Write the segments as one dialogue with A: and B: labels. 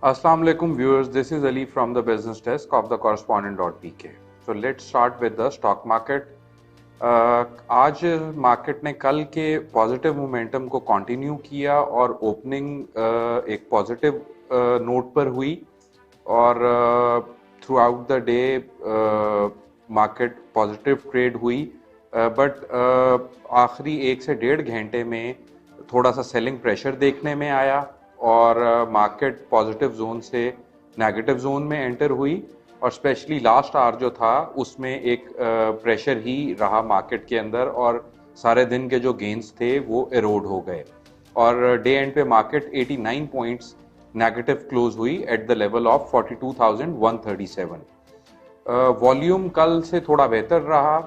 A: Assalamu alaikum viewers, this is Ali from the business desk of the correspondent.pk. So let's start with the stock market. आज market ने कल के positive momentum को continue किया और opening एक positive note पर हुई और through out the day market positive trade हुई, बट आखिरी 1 से 1.5 घंटे में थोड़ा सा सेलिंग प्रेशर देखने में आया और मार्केट पॉजिटिव जोन से नेगेटिव जोन में एंटर हुई और स्पेशली लास्ट आवर जो था उसमें एक प्रेशर ही रहा मार्केट के अंदर और सारे दिन के जो गेन्स थे वो एरोड हो गए और डे एंड पे मार्केट 89 पॉइंट्स नेगेटिव क्लोज हुई at the level of 42,137। Volume कल से थोड़ा बेहतर रहा,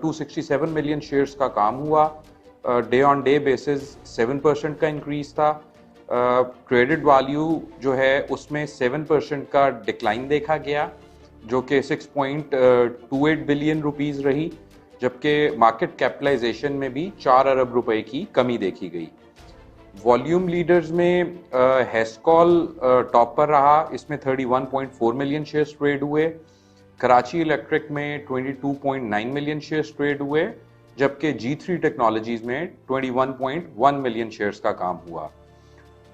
A: 267 मिलियन शेयर्स का काम हुआ, डे ऑन डे बेसिस 7% का इंक्रीज था। ट्रेडेड वैल्यू जो है उसमें 7% का डिक्लाइन देखा गया जो कि 6.28 बिलियन रुपीस रही, जबकि मार्केट कैपिटलाइजेशन में भी 4 अरब रुपए की कमी देखी गई। वॉल्यूम लीडर्स में हेस्कॉल टॉप पर रहा, इसमें 31.4 मिलियन शेयर्स ट्रेड हुए। कराची इलेक्ट्रिक में 22.9 मिलियन शेयर्स ट्रेड हुए, जबकि G3 टेक्नोलॉजीज में 21.1 मिलियन शेयर्स का काम हुआ।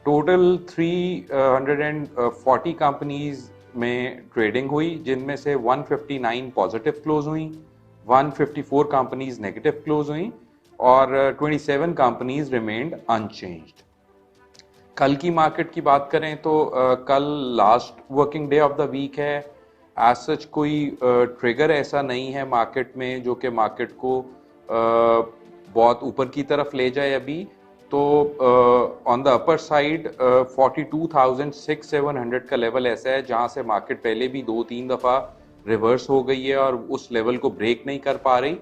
A: टोटल 340 कंपनीज में ट्रेडिंग हुई, जिनमें से 159 पॉजिटिव क्लोज हुई, 154 कंपनीज नेगेटिव क्लोज हुई और 27 कंपनीज रिमेन्ड अनचेंज्ड। कल की मार्केट की बात करें तो कल last working day of the week है। एज सच कोई ट्रिगर ऐसा नहीं है मार्केट में जो कि मार्केट को बहुत ऊपर की तरफ ले जाए अभी। तो ऑन द अपर साइड 42,600-700 का लेवल ऐसा है जहां से मार्केट पहले भी 2-3 दफ़ा रिवर्स हो गई है और उस लेवल को ब्रेक नहीं कर पा रही।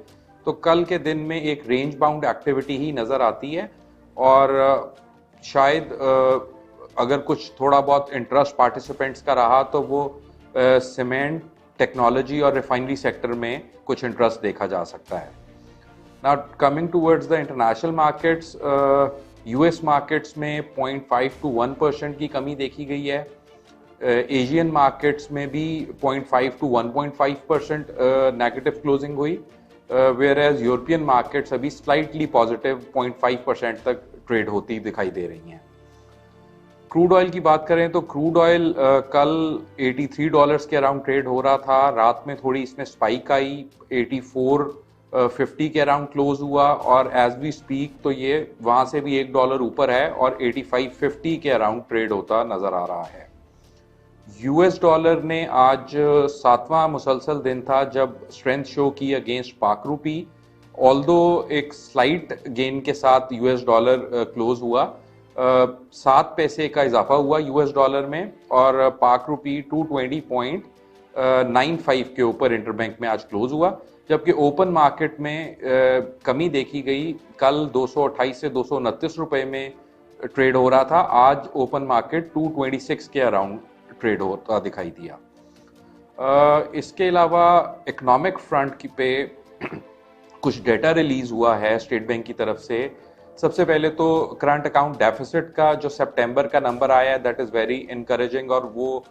A: तो कल के दिन में एक रेंज बाउंड एक्टिविटी ही नज़र आती है और शायद अगर कुछ थोड़ा बहुत इंटरेस्ट पार्टिसिपेंट्स का रहा तो वो सीमेंट, टेक्नोलॉजी और रिफाइनरी सेक्टर में कुछ इंटरेस्ट देखा जा सकता है। Now coming towards the international markets, US markets में 0.5 to 1% की कमी देखी गई है। एशियन मार्केट्स में भी 0.5 to 1.5% नेगेटिव क्लोजिंग हुई, whereas यूरोपियन मार्केट्स अभी स्लाइटली पॉजिटिव 0.5% तक ट्रेड होती दिखाई दे रही हैं। क्रूड ऑयल की बात करें तो क्रूड ऑयल कल $83 के अराउंड ट्रेड हो रहा था, रात में थोड़ी इसमें स्पाइक आई, 84.50 के अराउंड क्लोज हुआ और एज वी स्पीक तो ये वहां से भी $1 ऊपर है और 85.50 के अराउंड ट्रेड होता नजर आ रहा है। यूएस डॉलर ने आज 7वां मुसलसल दिन था जब स्ट्रेंथ शो की अगेंस्ट पाक रूपी, ऑल्दो एक स्लाइट गेन के साथ यूएस डॉलर क्लोज हुआ, 7 पैसे का इजाफा हुआ यूएस डॉलर में और पाक रूपी 220.95 के ऊपर इंटरबैंक में आज क्लोज हुआ, जबकि ओपन मार्केट में कमी देखी गई। कल 228 से 229 रुपए में ट्रेड हो रहा था, आज ओपन मार्केट 226 के अराउंड ट्रेड होता दिखाई दिया। इसके अलावा इकोनॉमिक फ्रंट पे कुछ डेटा रिलीज हुआ है स्टेट बैंक की तरफ से। सबसे पहले तो करंट अकाउंट डेफिसिट का जो सितंबर का नंबर आया है दैट इज वेरी इनकरेजिंग और वो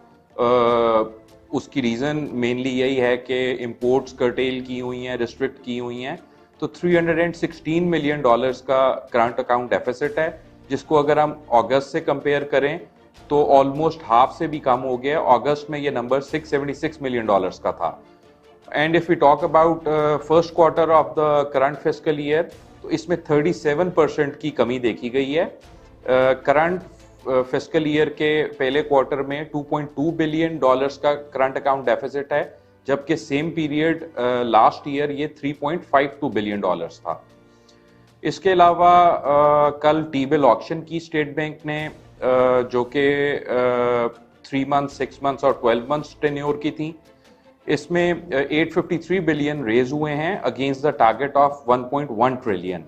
A: उसकी रीज़न मेनली यही है कि इंपोर्ट्स कर्टेल की हुई हैं, रिस्ट्रिक्ट की हुई हैं। तो $316 मिलियन का करंट अकाउंट डेफिसिट है, जिसको अगर हम अगस्त से कंपेयर करें तो ऑलमोस्ट हाफ से भी कम हो गया। अगस्त में ये नंबर $676 मिलियन का था। And if we talk about first quarter of the current fiscal year तो इसमें 37% की कमी देखी गई है। करंट फिस्कल ईयर के पहले क्वार्टर में $2.2 बिलियन का करंट अकाउंट डेफिसिट है, जबकि सेम पीरियड लास्ट ईयर ये $3.52 बिलियन था। इसके अलावा कल टी बिल ऑक्शन की स्टेट बैंक ने जो कि 3 मंथ्स, 6 मंथ्स और 12 मंथ्स टेन्योर की थी, इसमें 853 बिलियन रेज हुए हैं against the target of 1.1 trillion.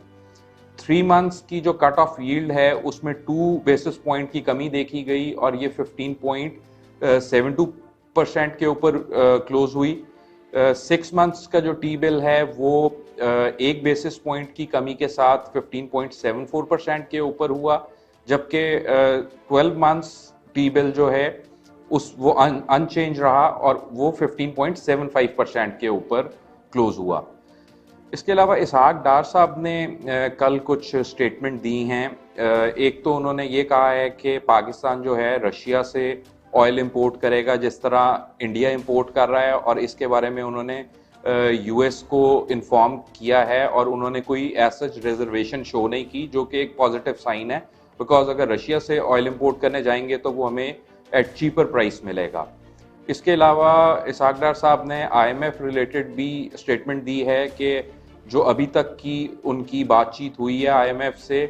A: 3 months की जो कट ऑफ यील्ड है उसमें 2 बेसिस पॉइंट की कमी देखी गई और ये 15.72% के ऊपर क्लोज हुई। 6 मंथ्स का जो टी बिल है वो 1 बेसिस पॉइंट की कमी के साथ 15.74% के ऊपर हुआ, जबकि 12 मंथ्स टी बिल जो है वो अनचेंज रहा और वो 15.75% के ऊपर क्लोज हुआ। इसके अलावा इसहाक डार साहब ने कल कुछ स्टेटमेंट दी हैं। एक तो उन्होंने ये कहा है कि पाकिस्तान जो है रशिया से ऑयल इंपोर्ट करेगा जिस तरह इंडिया इंपोर्ट कर रहा है, और इसके बारे में उन्होंने यूएस को इन्फॉर्म किया है और उन्होंने कोई सच रिजर्वेशन शो नहीं की, जो कि एक पॉजिटिव साइन है, बिकॉज अगर रशिया से ऑयल इंपोर्ट करने जाएंगे तो वो हमें एट चीपर प्राइस मिलेगा। इसके अलावा इसहाक डार साहब ने आईएमएफ रिलेटेड भी स्टेटमेंट दी है कि जो अभी तक की उनकी बातचीत हुई है आईएमएफ से,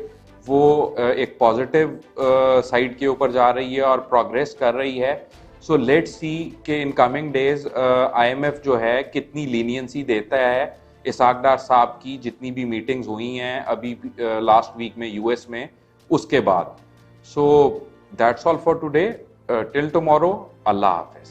A: वो एक पॉजिटिव साइड के ऊपर जा रही है और प्रोग्रेस कर रही है। सो लेट्स सी कि इन कमिंग डेज आईएमएफ जो है कितनी लीनियंसी देता है इसहाक डार साहब की जितनी भी मीटिंग्स हुई हैं अभी लास्ट वीक में यूएस में, उसके बाद। So that's all for today, till tomorrow, Allah Hafiz.